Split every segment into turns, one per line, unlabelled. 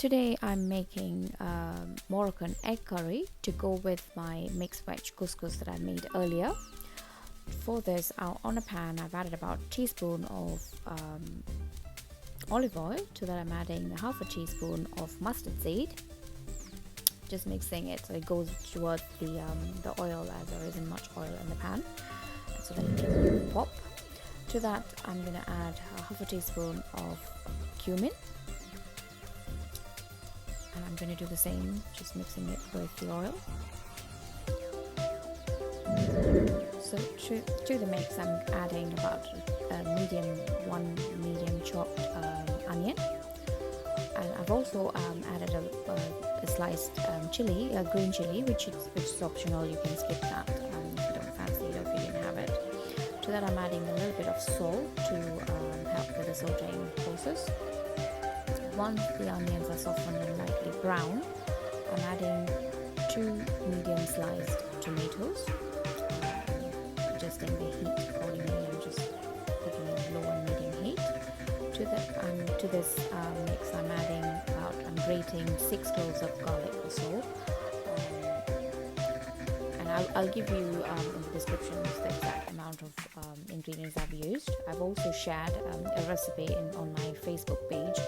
Today I'm making Moroccan egg curry to go with my mixed veg couscous that I made earlier. For this, on a pan I've added about a teaspoon of olive oil. To that I'm adding half a teaspoon of mustard seed, just mixing it so it goes towards the oil, as there isn't much oil in the pan, so that it can pop. To that I'm going to add half a teaspoon of cumin, and I'm going to do the same, just mixing it with the oil. So to the mix I'm adding about one medium chopped onion, and I've also added a sliced chili, a green chili, which is optional. You can skip that if you don't fancy it or if you didn't have it. To that I'm adding a little bit of salt to help with the sauteing process. Once the onions are softened and lightly brown, I'm adding 2 medium sliced tomatoes, adjusting the heat accordingly and just putting it low and medium heat. To this mix I'm grating 6 cloves of garlic or so, and I'll give you in the description the exact amount of ingredients I've used. I've also shared a recipe on my Facebook page.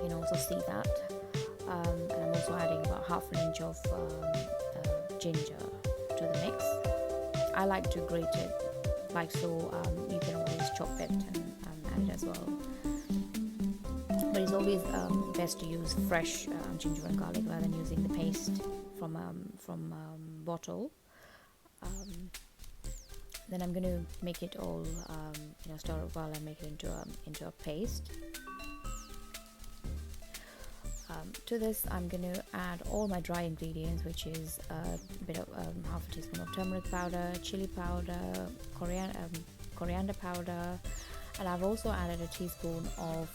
You can also see that, and I'm also adding about half an inch of ginger to the mix. I like to grate it like so. You can always chop it and add it as well, but it's always best to use fresh ginger and garlic rather than using the paste from bottle. Then I'm going to make it all stir it well and make it into a paste. To this I'm going to add all my dry ingredients, which is a bit of half a teaspoon of turmeric powder, chili powder, coriander powder, and I've also added a teaspoon of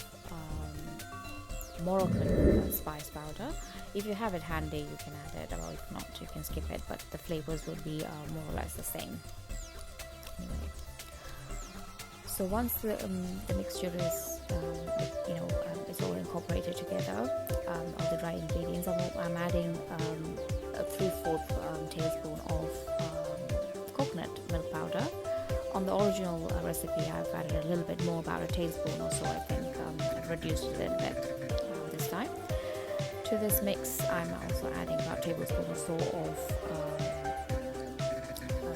Moroccan spice powder. If you have it handy you can add it, or if not you can skip it, but the flavors will be more or less the same. Anyway, so once the mixture is it's all incorporated together, all the dry ingredients, I'm adding a 3/4 tablespoon of coconut milk powder. On the original recipe I've added a little bit more, about a tablespoon or so. I think I've reduced it a little bit this time. To this mix I'm also adding about a tablespoon or so of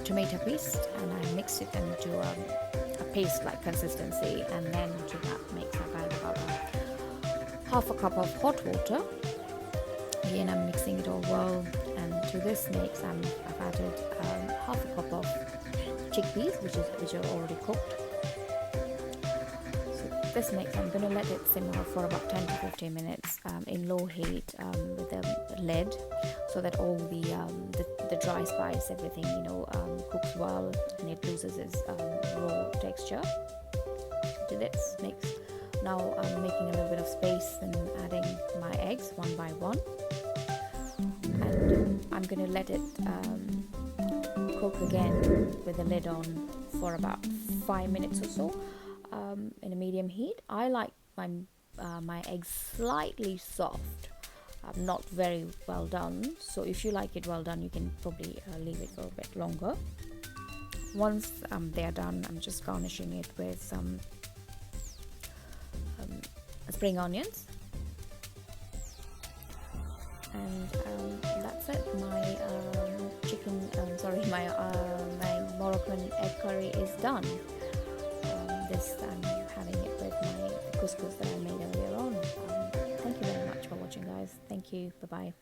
tomato paste, and I mix it into a paste-like consistency, and then to that mix I've added about half a cup of hot water. Again I'm mixing it all well, and to this mix I've added half a cup of chickpeas, which are already cooked. So this mix I'm going to let it simmer for about 10 to 15 minutes in low heat with the lid, so that all the dry spice, everything cooks well and it loses its raw texture. To this mix now I'm making a little bit of space and adding my eggs one by one, and I'm going to let it cook again with the lid on for about 5 minutes or so in a medium heat. I like my eggs slightly soft, not very well done, so if you like it well done you can probably leave it for a bit longer. Once they're done, I'm just garnishing it with some spring onions, and that's it. My Moroccan egg curry is done. This I'm having it with my couscous that I made earlier on. Thank you very much for watching, guys. Thank you. Bye bye.